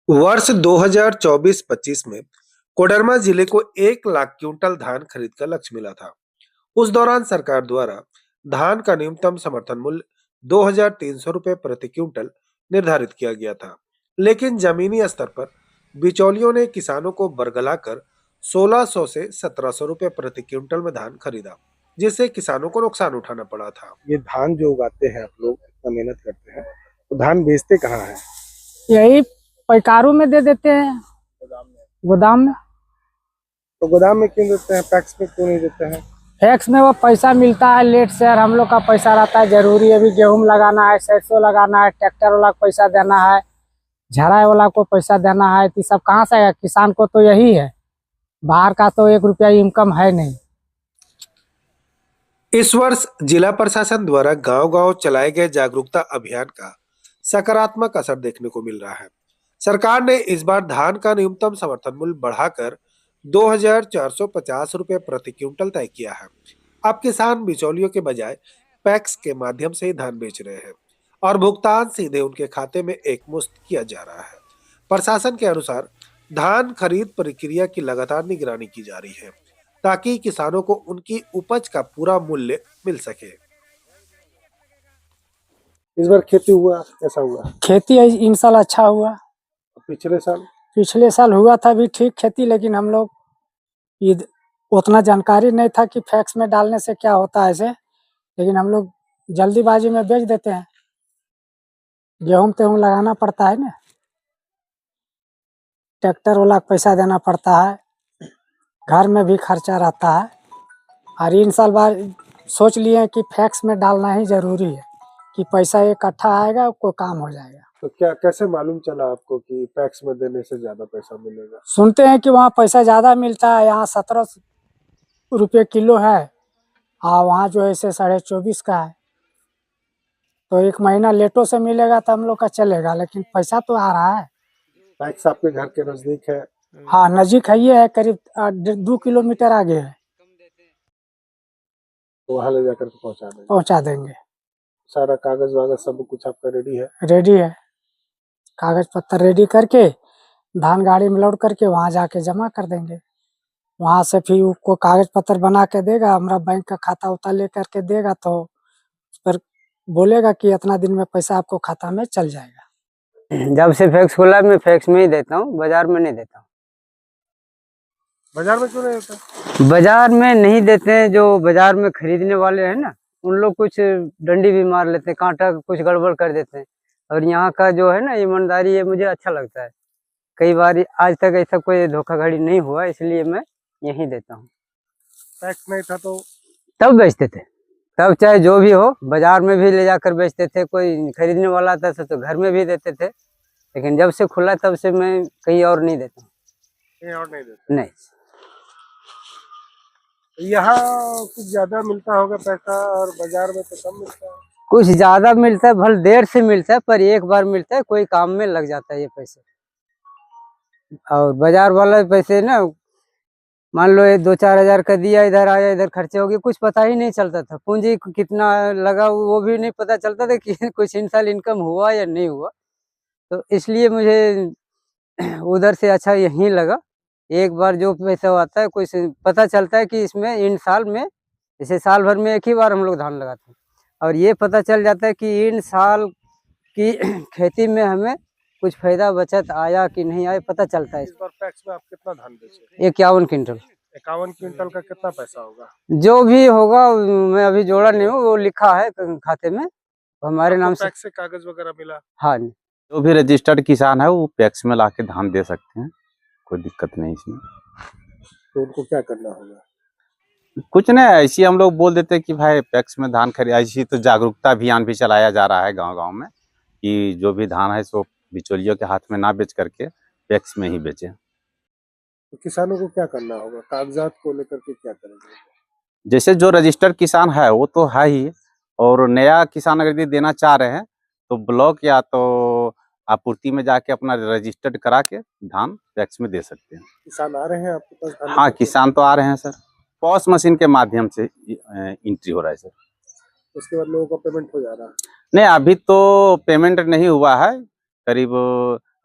वर्ष 2024-25 में कोडरमा जिले को 1 लाख क्विंटल धान खरीद का लक्ष्य मिला था। उस दौरान सरकार द्वारा धान का न्यूनतम समर्थन मूल्य 2,300 रुपए प्रति क्विंटल निर्धारित किया गया था, लेकिन जमीनी स्तर पर बिचौलियों ने किसानों को बरगलाकर 1,600 से 1,700 रुपए प्रति क्विंटल में धान खरीदा, जिससे किसानों को नुकसान उठाना पड़ा था। ये धान जो उगाते हैं आप लोग इतना मेहनत करते हैं तो धान बेचते कहाँ है? यही पैकारों में दे देते हैं, गोदाम में। तो गोदाम में क्यों देते हैं, पैक्स में क्यों नहीं देते हैं? फैक्स में वो पैसा मिलता है लेट से, और हम लोग का पैसा रहता है जरूरी। अभी गेहूं लगाना है, सरसों लगाना है, ट्रैक्टर वाला को पैसा देना है, झराए वाला को पैसा देना है, तो सब कहाँ से आएगा? किसान को तो यही है, बाहर का तो 1 रुपया इनकम है नहीं। इस वर्ष जिला प्रशासन द्वारा गांव-गांव चलाए गए जागरूकता अभियान का सकारात्मक असर देखने को मिल रहा है। सरकार ने इस बार धान का न्यूनतम समर्थन मूल्य बढ़ाकर 2,450 रुपए प्रति क्विंटल तय किया है। अब किसान बिचौलियों के बजाय पैक्स के माध्यम से ही धान बेच रहे हैं और भुगतान सीधे उनके खाते में एकमुश्त किया जा रहा है। प्रशासन के अनुसार धान खरीद प्रक्रिया की लगातार निगरानी की जा रही है, ताकि किसानों को उनकी उपज का पूरा मूल्य मिल सके। इस बार खेती हुआ कैसा हुआ? खेती इन साल अच्छा हुआ। पिछले साल हुआ था भी ठीक खेती, लेकिन हम लोग उतना जानकारी नहीं था कि फैक्स में डालने से क्या होता है ऐसे, लेकिन हम लोग जल्दीबाजी में बेच देते हैं। गेहूं लगाना पड़ता है ना, ट्रैक्टर वाला पैसा देना पड़ता है, घर में भी खर्चा रहता है। और इन साल बाद सोच लिए कि फैक्स में डालना ही जरूरी है, कि पैसा इकट्ठा आएगा, कोई काम हो जाएगा। तो क्या कैसे मालूम चला आपको कि पैक्स में देने से ज्यादा पैसा मिलेगा? सुनते हैं कि वहाँ पैसा ज्यादा मिलता है, यहाँ 17 रुपये किलो है, और वहाँ जो है इसे 24.5 का है। तो 1 महीना लेटो से मिलेगा तो हम लोग का चलेगा, लेकिन पैसा तो आ रहा है। पैक्स आपके घर के नजदीक है? हाँ, नजीक है, ये है करीब 2 किलोमीटर आगे है। तो वहाँ ले जाकर पहुँचा देंगे। सारा कागज वागज सब कुछ आपका रेडी है? रेडी है, कागज पत्तर रेडी करके धान गाड़ी में लोड करके वहाँ जाके जमा कर देंगे। वहाँ से फिर उसको कागज पत्तर बना के देगा, हमारा बैंक का खाता उता ले करके देगा, तो उस पर बोलेगा कि इतना दिन में पैसा आपको खाता में चल जाएगा। जब से फैक्स खुला मैं फैक्स में ही देता हूँ, बाजार में नहीं देता हूँ। बाजार में क्यों नहीं देता? बाजार में नहीं देते हैं, जो बाजार में खरीदने वाले हैं ना, उन लोग कुछ डंडी भी मार लेते हैं, कांटा कुछ गड़बड़ कर देते हैं। और यहाँ का जो है ना ईमानदारी, ये मुझे अच्छा लगता है। कई बार आज तक ऐसा कोई धोखाधड़ी नहीं हुआ, इसलिए मैं यहीं देता हूँ। टैक्स नहीं था तो तब बेचते थे, तब चाहे जो भी हो, बाजार में भी ले जाकर बेचते थे। कोई खरीदने वाला आता था तो घर में भी देते थे, लेकिन जब से खुला तब से मैं कहीं और नहीं देता हूँ। कहीं और नहीं देते? नहीं। यहाँ कुछ ज्यादा मिलता होगा पैसा और बाजार में तो कम मिलता है? कुछ ज्यादा मिलता है, भले देर से मिलता है, पर एक बार मिलता है, कोई काम में लग जाता है ये पैसे। और बाजार वाला पैसे ना, मान लो ये 2-4 हजार का दिया, इधर आया इधर खर्चे हो गए, कुछ पता ही नहीं चलता था। पूंजी कितना लगा वो भी नहीं पता चलता था कि कुछ इन साल इनकम हुआ या नहीं हुआ। तो इसलिए मुझे उधर से अच्छा यहीं लगा। एक बार जो पैसा आता है, कुछ पता चलता है कि इसमें इन साल में, जैसे साल भर में 1 ही बार हम लोग धान लगाते हैं, और ये पता चल जाता है कि इन साल की खेती में हमें कुछ फायदा बचत आया कि नहीं आया, पता चलता है। इस बार पैक्स में आप कितना धान बेचे? 51 क्विंटल। 51 क्विंटल का कितना पैसा होगा? जो भी होगा मैं अभी जोड़ा नहीं हूँ, वो लिखा है खाते में, हमारे नाम से। पैक्स से कागज वगैरह मिला? हाँ, जो भी रजिस्टर्ड किसान है वो पैक्स में लाके धान दे सकते हैं, कोई दिक्कत नहीं इसमें। तो उनको क्या करना होगा? कुछ नहीं, ऐसी हम लोग बोल देते हैं कि भाई पैक्स में धान खरीद। ऐसी तो जागरूकता अभियान भी चलाया जा रहा है गांव-गांव में, कि जो भी धान है सो बिचौलियों के हाथ में ना बेच करके पैक्स में ही बेचे। तो किसानों को क्या करना होगा, कागजात को लेकर के क्या करेंगे? जैसे जो रजिस्टर्ड किसान है वो तो है ही, और नया किसान अगर देना चाह रहे हैं तो ब्लॉक या तो आपूर्ति में जाके अपना रजिस्टर्ड करा के धान पैक्स में दे सकते हैं। किसान आ रहे हैं आपके पास? हाँ, किसान तो आ रहे हैं सर, पॉस मशीन के माध्यम से एंट्री हो रहा है सर। उसके बाद लोगों का पेमेंट हो जा रहा है? नहीं, अभी तो पेमेंट नहीं हुआ है। करीब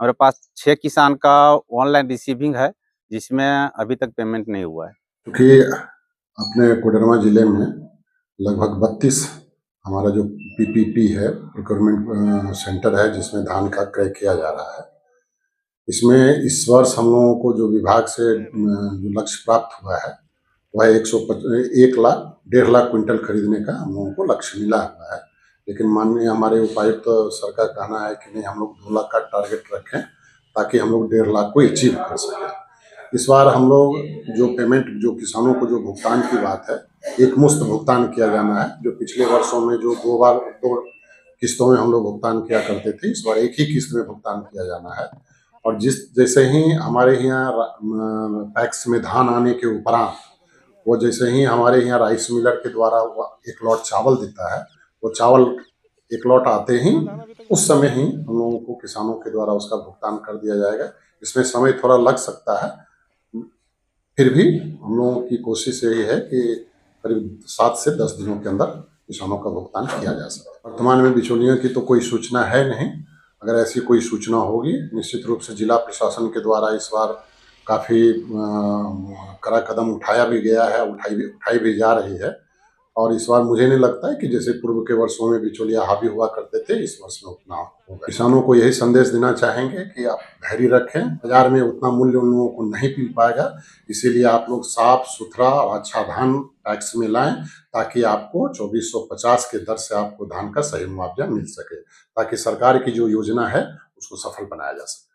हमारे पास 6 किसान का ऑनलाइन रिसीविंग है, जिसमें अभी तक पेमेंट नहीं हुआ है। क्योंकि अपने कोडरमा जिले में लगभग 32 हमारा जो पीपीपी है, प्रोक्योरमेंट सेंटर है, जिसमें धान का क्रय किया जा रहा है। इसमें इस वर्ष हम लोगों को जो विभाग से जो लक्ष्य प्राप्त हुआ है वह 1 लाख 1.5 लाख क्विंटल खरीदने का हम लोगों को लक्ष्य मिला हुआ है। लेकिन माननीय हमारे उपायुक्त सर का कहना है कि नहीं, हम लोग 2 लाख का टारगेट रखें ताकि हम लोग 1.5 लाख को अचीव कर सकें। इस बार हम लोग जो पेमेंट, जो किसानों को जो भुगतान की बात है, एक मुश्त भुगतान किया जाना है। जो पिछले वर्षों में जो 2 किस्तों में हम लोग भुगतान किया करते थे, इस बार एक ही किस्त में भुगतान किया जाना है। और जैसे ही हमारे यहाँ पैक्स में धान आने के उपरांत, वो जैसे ही हमारे यहाँ राइस मिलर के द्वारा एक लॉट चावल देता है, वो चावल एक लॉट आते ही उस समय ही हम लोगों को किसानों के द्वारा उसका भुगतान कर दिया जाएगा। इसमें समय थोड़ा लग सकता है, फिर भी हम लोगों की कोशिश यही है कि करीब 7 से 10 दिनों के अंदर किसानों का भुगतान किया जा सके। वर्तमान में बिचौलियों की तो कोई सूचना है नहीं। अगर ऐसी कोई सूचना होगी, निश्चित रूप से जिला प्रशासन के द्वारा इस बार काफ़ी कड़ा कदम उठाया भी गया है, उठाई भी जा रही है। और इस बार मुझे नहीं लगता है कि जैसे पूर्व के वर्षों में बिचौलिया हावी हुआ करते थे, इस वर्ष में उतना होगा। किसानों को यही संदेश देना चाहेंगे कि आप धैर्य रखें। बाजार में उतना मूल्य उन लोगों को नहीं मिल पाएगा, इसीलिए आप लोग साफ सुथरा और अच्छा धान पैक्स में लाएं, ताकि आपको 2450 के दर से आपको धान का सही मुआवजा मिल सके, ताकि सरकार की जो योजना है उसको सफल बनाया जा सके।